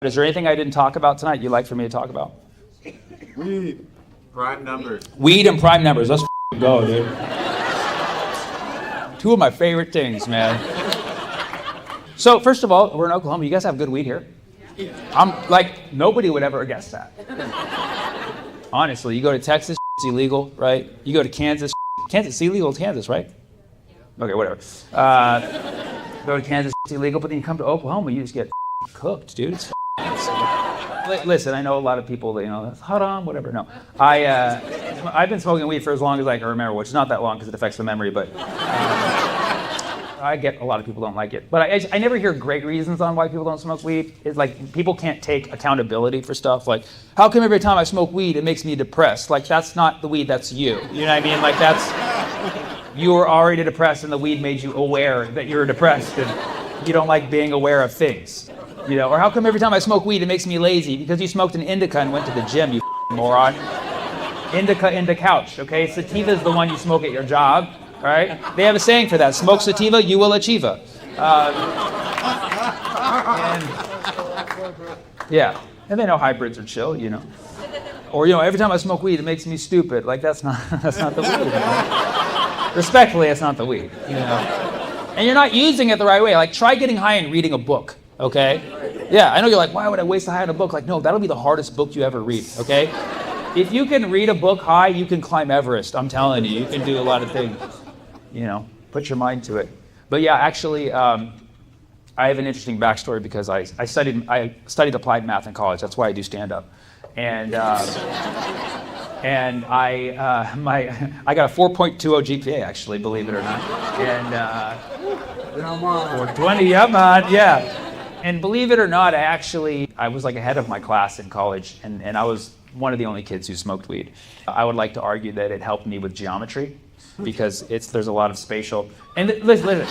Is there anything I didn't talk about tonight you'd like for me to talk about? Weed. Prime numbers. Weed and prime numbers. Let's go, dude. Two of my favorite things, man. So, first of all, we're in Oklahoma. You guys have good weed here? I'm like, nobody would ever guess that. Honestly, you go to Texas, it's illegal, right? You go to Kansas, it's illegal in Kansas, right? Okay, whatever. Go to Kansas, it's illegal, but then you come to Oklahoma, you just get cooked, dude. It's listen, I know a lot of people, it's haram, whatever. No, I've been smoking weed for as long as I can remember, which is not that long because it affects the memory, but I get a lot of people don't like it. But I never hear great reasons on why people don't smoke weed. It's like people can't take accountability for stuff. Like, how come every time I smoke weed, it makes me depressed? Like, that's not the weed, that's you. You know what I mean? Like, you were already depressed and the weed made you aware that you were depressed and you don't like being aware of things. Or how come every time I smoke weed, it makes me lazy? Because you smoked an indica and went to the gym, you moron. Indica couch, okay? Sativa is the one you smoke at your job, all right? They have a saying for that. Smoke sativa, you will achieve it. And they know hybrids are chill, Or, every time I smoke weed, it makes me stupid. Like, that's not the weed. Respectfully, it's not the weed, And you're not using it the right way. Like, try getting high and reading a book, okay? Yeah, I know you're like, why would I waste a high on a book? Like, no, that'll be the hardest book you ever read, okay? If you can read a book high, you can climb Everest. I'm telling you, you can do a lot of things. Put your mind to it. But yeah, actually, I have an interesting backstory because I studied applied math in college. That's why I do stand-up. And I got a 4.20 GPA, actually, believe it or not. And 420, yeah, man, yeah. And believe it or not, I was like ahead of my class in college, and I was one of the only kids who smoked weed. I would like to argue that it helped me with geometry because there's a lot of spatial. And listen.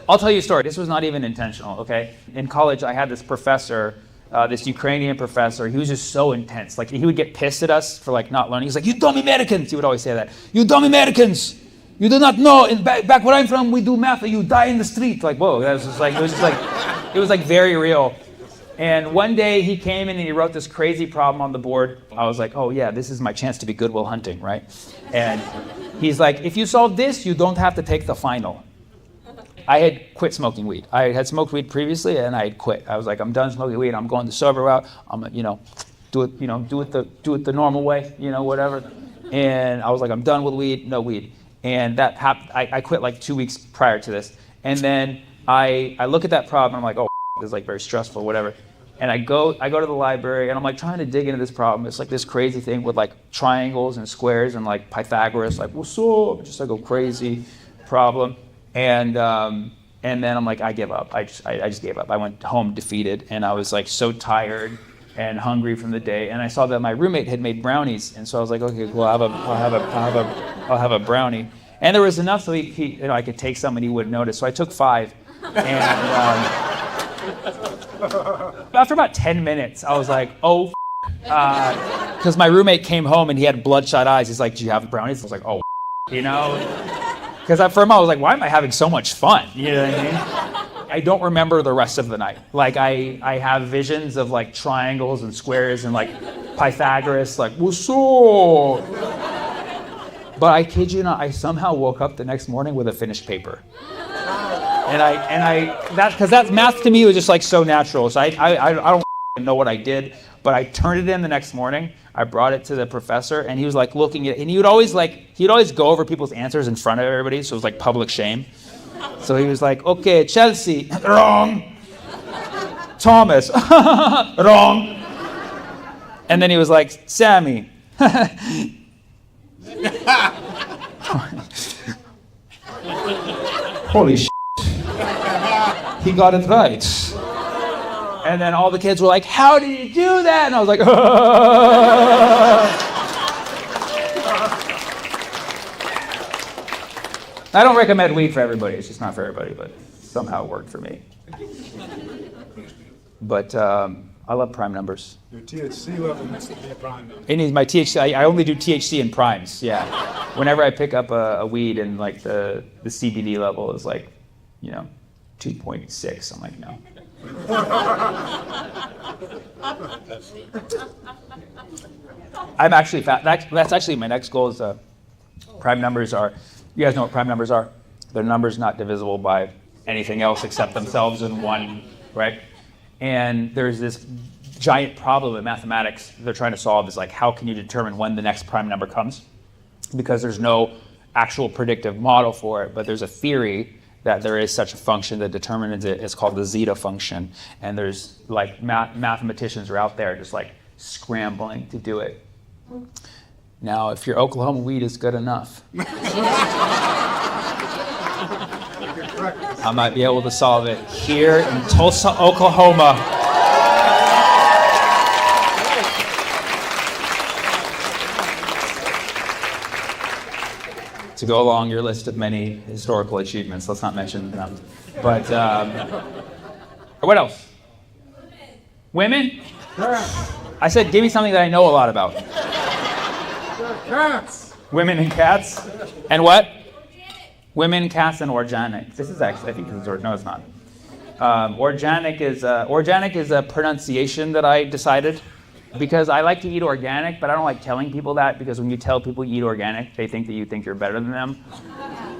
I'll tell you a story. This was not even intentional, okay? In college, I had this professor, this Ukrainian professor. He was just so intense. Like, he would get pissed at us for like not learning. He's like, "You dumb Americans!" He would always say that. "You dumb Americans! You do not know. Back where I'm from, we do math. You die in the street." Like, whoa, it was like very real. And one day he came in and he wrote this crazy problem on the board. I was like, oh yeah, this is my chance to be Good Will Hunting, right? And he's like, if you solve this, you don't have to take the final. I had quit smoking weed. I had smoked weed previously and I had quit. I was like, I'm done smoking weed. I'm going the sober route. I'm, do it the normal way, whatever. And I was like, I'm done with weed, no weed. And that happened. I quit like 2 weeks prior to this. And then I look at that problem. I'm like, oh, this is like very stressful, whatever. And I go to the library and I'm like trying to dig into this problem. It's like this crazy thing with like triangles and squares and like Pythagoras, like what's up? Just like a crazy problem. And then I'm like, I give up. I just gave up. I went home defeated and I was like so tired and hungry from the day. And I saw that my roommate had made brownies, and so I was like, okay, well, I'll have a brownie. And there was enough so he I could take some and he wouldn't notice. So I took 5. And after about 10 minutes, I was like, oh, because my roommate came home and he had bloodshot eyes. He's like, do you have brownies? I was like, oh, because for him, I was like, why am I having so much fun? You know what I mean? I don't remember the rest of the night. Like, I have visions of like triangles and squares and like Pythagoras, like, what's up? But I kid you not, I somehow woke up the next morning with a finished paper. Because that math to me was just like so natural. So I don't know what I did, but I turned it in the next morning. I brought it to the professor, and he was like looking at it, and he'd always go over people's answers in front of everybody, so it was like public shame. So he was like, okay, Chelsea, wrong. Thomas, wrong. And then he was like, Sammy. Holy shit. He got it right. And then all the kids were like, how did you do that? And I was like, I don't recommend weed for everybody. It's just not for everybody, but somehow it worked for me. But I love prime numbers. Your THC level needs to be a prime number. It needs my THC. I only do THC in primes, yeah. Whenever I pick up a weed and like the CBD level is like, 2.6, I'm like, no. I'm actually that's actually my next goal is prime numbers are, you guys know what prime numbers are? They're numbers not divisible by anything else except themselves in one, right? And there's this giant problem in mathematics they're trying to solve is like, how can you determine when the next prime number comes? Because there's no actual predictive model for it, but there's a theory that there is such a function that determines it. It's called the zeta function. And there's like mathematicians are out there just like scrambling to do it. Now, if your Oklahoma weed is good enough, I might be able to solve it here in Tulsa, Oklahoma. To go along your list of many historical achievements. Let's not mention them. But what else? Women? I said, give me something that I know a lot about. Cats. Women and cats. And what? Women, cats, and organic. This is actually, I think this is, no, it's not. Organic is a pronunciation that I decided because I like to eat organic, but I don't like telling people that because when you tell people you eat organic, they think that you think you're better than them,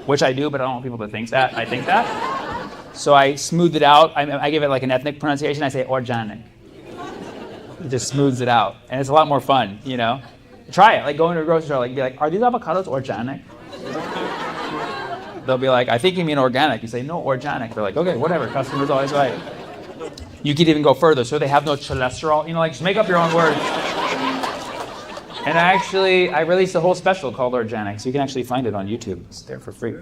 which I do, but I don't want people to think that. I think that. So I smoothed it out. I give it like an ethnic pronunciation. I say organic. It just smooths it out. And it's a lot more fun, you know? Try it. Like go into a grocery store, like be like, are these avocados organic? They'll be like, I think you mean organic. You say, no, organic. They're like, okay, whatever. Customer's always right. You could even go further. So they have no cholesterol. You know, like just make up your own words. And I released a whole special called Organic. So you can actually find it on YouTube. It's there for free.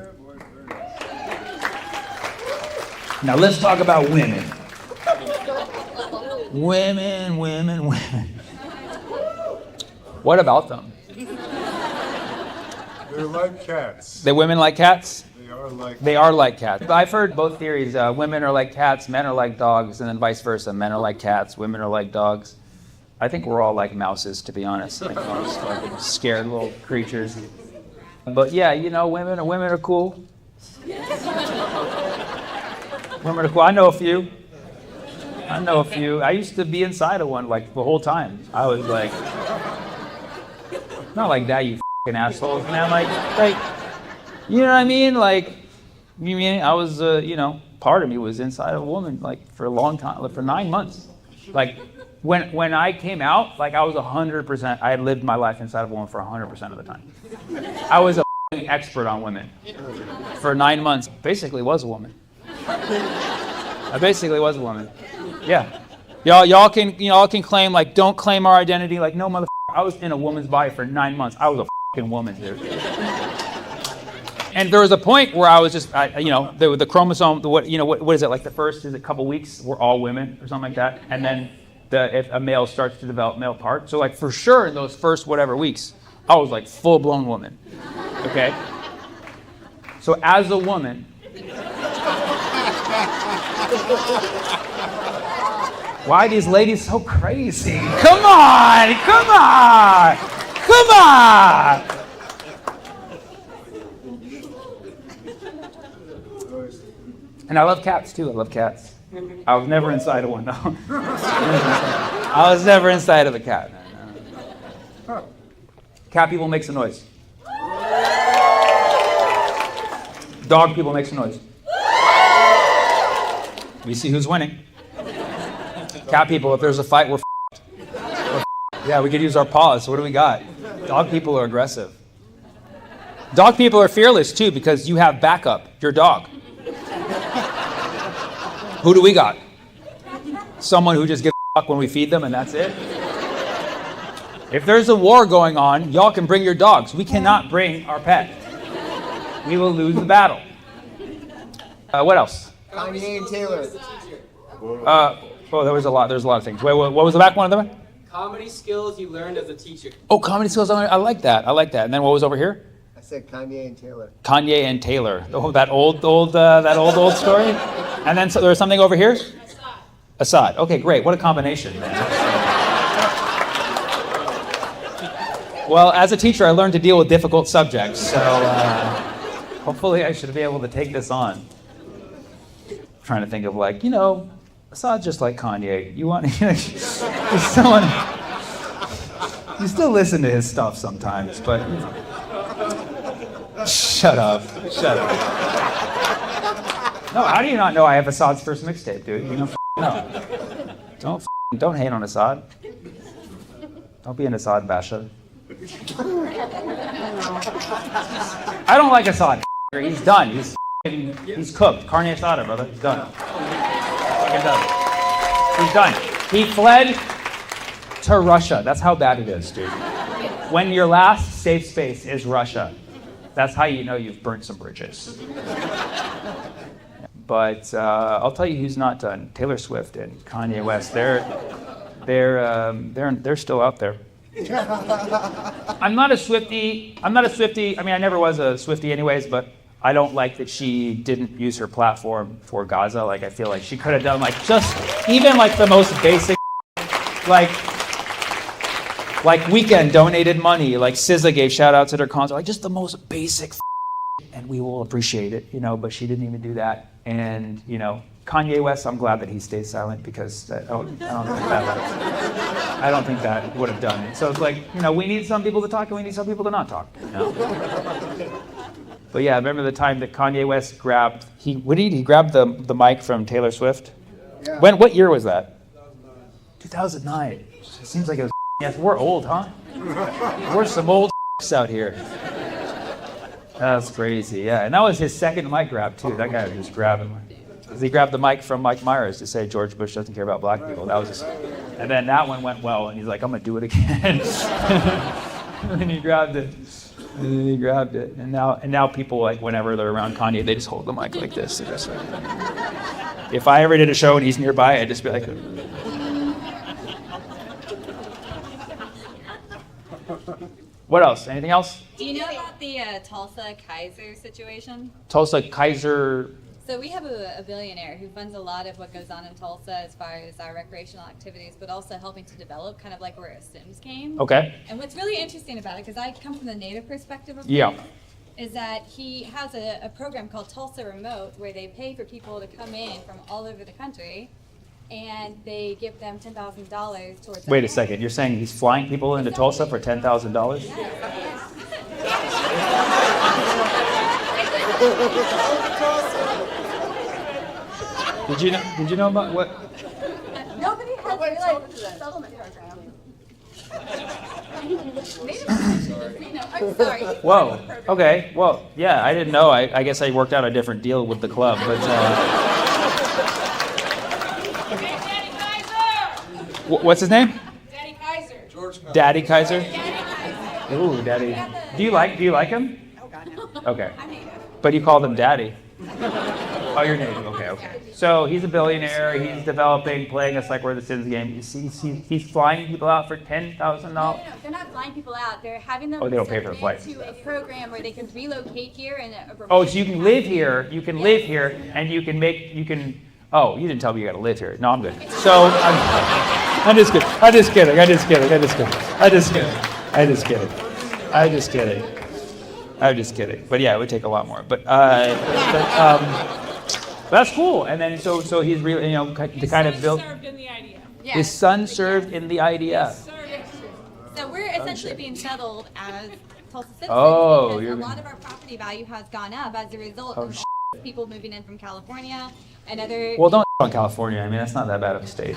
Now let's talk about women. Women. What about them? They're like cats. The women like cats? They are like cats. I've heard both theories. Women are like cats, men are like dogs, and then vice versa. Men are like cats, women are like dogs. I think we're all like mouses, to be honest. Like, just like scared little creatures. But yeah, you know, women are cool. Women are cool. I know a few. I used to be inside of one like the whole time. I was like, not like that, you fucking assholes, man. Like, you know what I mean? Like, you mean I was, part of me was inside of a woman like for a long time, like for 9 months. Like, when I came out, like I was 100%. I had lived my life inside of a woman for 100% of the time. I was a expert on women for 9 months. Basically, was a woman. I basically was a woman. Yeah. Y'all can claim like don't claim our identity. Like no motherfucker. I was in a woman's body for 9 months. I was a fucking woman, dude. And there was a point where I was just, the chromosome. What is it like? The first is a couple weeks we're all women or something like that, and then if a male starts to develop male parts. So like for sure in those first whatever weeks, I was like full blown woman. Okay. So as a woman. Why are these ladies so crazy? Come on! And I love cats too. I love cats. I was never inside of one, though. I was never inside of a cat. No. Cat people make some noise. Dog people make some noise. We see who's winning. Cat people, if there's a fight, we're f***ed. Yeah, we could use our paws. So what do we got? Dog people are aggressive. Dog people are fearless too because you have backup. Your dog. Who do we got? Someone who just gives a fuck when we feed them and that's it? If there's a war going on, y'all can bring your dogs. We cannot bring our pet. We will lose the battle. What else? Kanye and Taylor. There's a lot of things. Wait, what was the back one of them? Comedy skills you learned as a teacher. Oh, comedy skills. I like that. And then what was over here? I said Kanye and Taylor. Kanye and Taylor. Oh, that old story. And then so there was something over here. Assad. Okay, great. What a combination, man. Well, as a teacher, I learned to deal with difficult subjects. So hopefully, I should be able to take this on. I'm trying to think of Assad's just like Kanye. You want someone. You still listen to his stuff sometimes, but shut up. No, how do you not know I have Assad's first mixtape, dude? You know, no. Don't hate on Assad. Don't be an Assad basher. I don't like Assad. He's done. He's cooked. Carne asada, brother. He's done. Fucking done. He's done. He fled to Russia. That's how bad it is, dude. When your last safe space is Russia, that's how you know you've burnt some bridges. But I'll tell you who's not done. Taylor Swift and Kanye West. They're still out there. I'm not a Swiftie. I mean, I never was a Swiftie anyways, but I don't like that she didn't use her platform for Gaza. Like, I feel like she could have done like just even like the most basic, like Weeknd donated money, like SZA gave shout outs at her concert, like just the most basic and we will appreciate it, you know, but she didn't even do that. And, you know, Kanye West, I'm glad that he stays silent because I don't think that would have done it. So it's like, you know, we need some people to talk and we need some people to not talk. You know? But yeah, I remember the time that Kanye West grabbed the mic from Taylor Swift. Yeah. What year was that? 2009. It seems like it was. Yes, we're old, huh? We're some old out here. That's crazy, yeah. And that was his second mic grab too. That guy was just grabbing. He grabbed the mic from Mike Myers to say George Bush doesn't care about black people. That was just, and then that one went well, and he's like, I'm gonna do it again. And then he grabbed it. And now people, like, whenever they're around Kanye, they just hold the mic like this. Just like, if I ever did a show and he's nearby, I'd just be like. What else? Anything else? Do you know about the Tulsa Kaiser situation? Tulsa Kaiser. So we have a billionaire who funds a lot of what goes on in Tulsa as far as our recreational activities, but also helping to develop kind of like where a Sims game. Okay. And what's really interesting about it, because I come from the native perspective of Yeah. things, is that he has a program called Tulsa Remote where they pay for people to come in from all over the country and they give them $10,000 towards. Wait a second. You're saying he's flying people into Tulsa for $10,000? Did you know about what? Nobody has realized the settlement program. I'm sorry. Whoa. Okay. Well, yeah, I didn't know. I guess I worked out a different deal with the club, but. What's his name? Daddy Kaiser. Daddy Kaiser. Ooh, Daddy. Do you like him? Oh God, no. Okay. I'm native. But you called him Daddy. Oh, you're native. Okay. So he's a billionaire. He's developing, playing us like we're the Sims game. He's flying people out for $10,000. No, they're not flying people out. They're having them. Oh, they don't pay for the flight. To a program where they can relocate here and. Oh, so you can live here. You can live here, and you can. Oh, you didn't tell me you got to live here. No, I'm good. So I'm just kidding. I'm just kidding. But yeah, it would take a lot more. But that's cool. And then so he's really, you know, to kind of build. Served in the IDF. Yeah. His son served in the IDF. So we're essentially being settled as Tulsa citizens Oh, because you're a lot of our property value has gone up as a result of people moving in from California and other. Well, don't on California. I mean, that's not that bad of a state.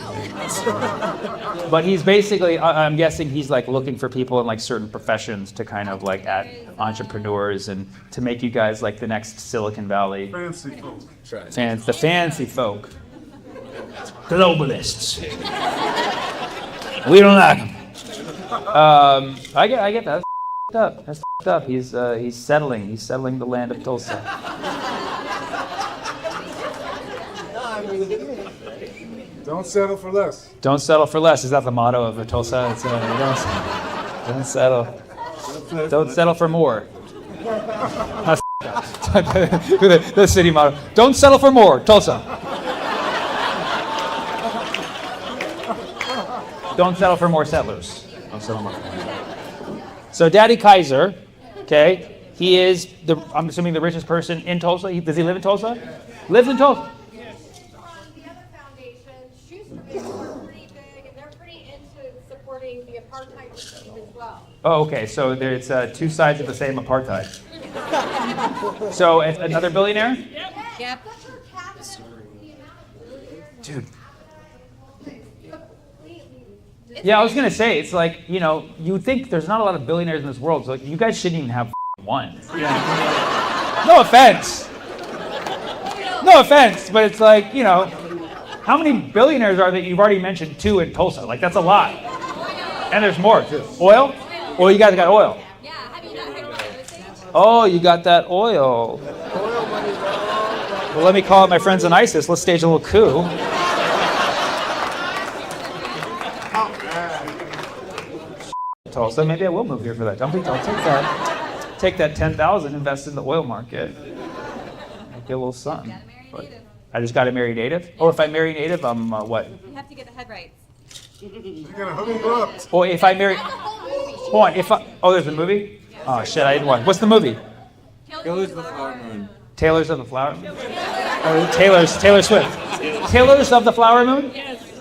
But he's basically, I'm guessing he's like looking for people in like certain professions to kind of like add entrepreneurs and to make you guys like the next Silicon Valley. Fancy folk. The fancy folk. Globalists. We don't like them. I get that. That's f***ed up. He's settling. He's settling the land of Tulsa. Don't settle for less. Don't settle for less. Is that the motto of the Tulsa? It's, don't settle. Don't settle for more. That's the city motto. Don't settle for more, Tulsa. Don't settle for more settlers. Don't settle more. So Daddy Kaiser, okay, he is I'm assuming the richest person in Tulsa. Does he live in Tulsa? Lives in Tulsa. The other foundation supporting the apartheid regime as well. Oh, okay. So there's two sides of the same apartheid. So another billionaire? Yep. Dude. Yeah, I was gonna say, it's like, you know, you would think there's not a lot of billionaires in this world, so like, you guys shouldn't even have one. No offense. No offense, but it's like, you know, how many billionaires are there? You've already mentioned 2 in Tulsa. Like, that's a lot. And there's more, too. Oil? Well, you guys got oil. Yeah, have you not heard about those? Oh, you got that oil. Well, let me call up my friends in ISIS. Let's stage a little coup. Tulsa, maybe I will move here for that. I'll take that. Take that 10,000, invest in the oil market. Get a little something. You gotta marry a But native. I just got to marry native. Oh, if I marry native, I'm what? You have to get the head rights. You're gonna hook me up. Well, if I marry, That's a whole movie. hold on. If I, oh, there's a movie. Oh shit, I didn't watch. What's the movie? Killers of the Flower Moon. Taylors of the Flower. Oh, Taylor Swift. Taylors of the Flower Moon.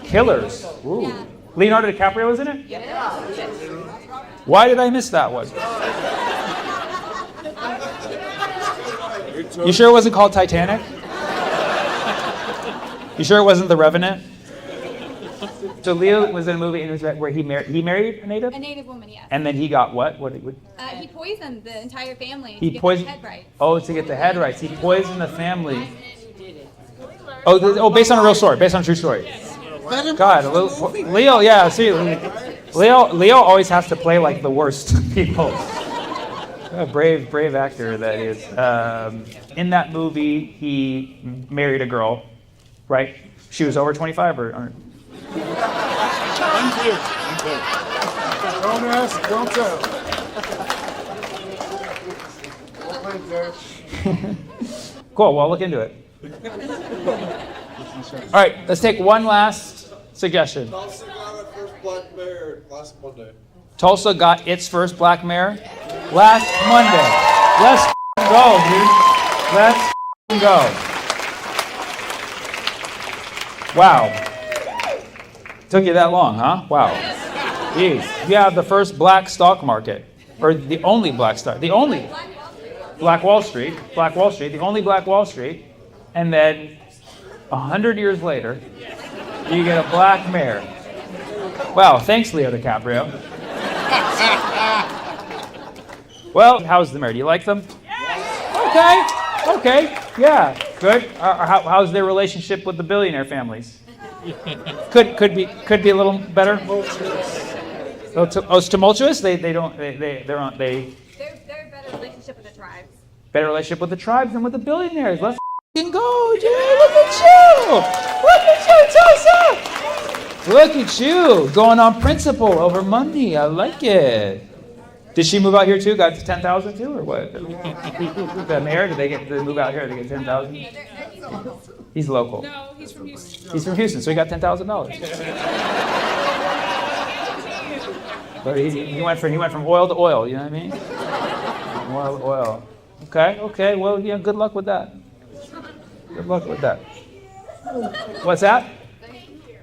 Killers. Ooh. Yeah. Leonardo DiCaprio was in it. Why did I miss that one? You sure it wasn't called Titanic? You sure it wasn't The Revenant? So Leo was in a movie where he married a native, A native woman, yes. and then he got what? He poisoned the entire family He to get poisoned. the head rights. Oh, to get the head rights. He poisoned the family. Oh, based on a real story. Based on a true story. God, Leo. Yeah, see, Leo always has to play like the worst people. A brave actor that is. In that movie, he married a girl, right? She was over 25 or Don't ask, don't tell. Well played, Derek. Cool. Well, I'll look into it. All right, let's take one last suggestion. Tulsa got our first black mayor last Monday. Tulsa got its first black mayor last Monday. Let's go, dude. Let's go. Wow. Took you that long, huh? Wow. Jeez. You have the first black stock market, or the only black stock, the only Black Wall Street, the only Black Wall Street, and then 100 years later, you get a black mayor. Wow, thanks, Leo DiCaprio. Well, how's the mayor? Do you like them? Okay, yeah, good. How's their relationship with the billionaire families? Could be a little better. Oh, it's tumultuous. They're They're a better relationship with the tribes. better relationship with the tribes than with the billionaires. Let's f***ing go, dude! Look at you! Look at you, Tulsa! Look at you, going on principle over money. I like it. Did she move out here too? Got 10,000 too, or what? The mayor? Did they move out here? Did they get 10,000? He's local. No, he's from Houston. He's from Houston, so he got $10,000. But he went from oil to oil. You know what I mean? From oil to oil. Okay. Well, yeah. Good luck with that. Good luck with that. What's that?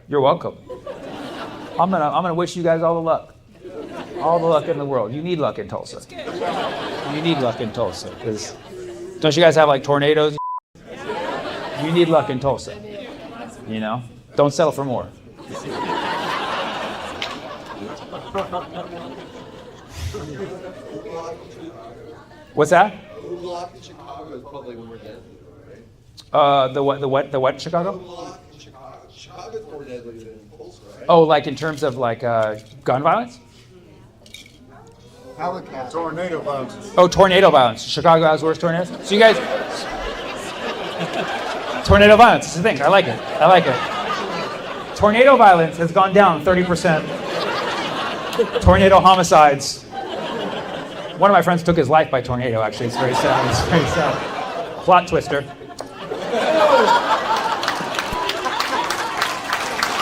You're welcome. I'm gonna wish you guys all the luck. All the luck in the world. You need luck in Tulsa. You need luck in Tulsa. Because don't you guys have like tornadoes? You need luck in Tulsa. You know? Don't settle for more. What's that? Who locked in Chicago is probably when we're dead, right? The what in Chicago? Who locked in Chicago? Chicago's more deadly than Tulsa, right? Oh, like in terms of like gun violence? Helicopter. Tornado violence. Oh, tornado violence. Chicago has worse tornadoes. So you guys, tornado violence is the thing. I like it. Tornado violence has gone down 30%. Tornado homicides. One of my friends took his life by tornado. Actually, it's very sad. Plot twister.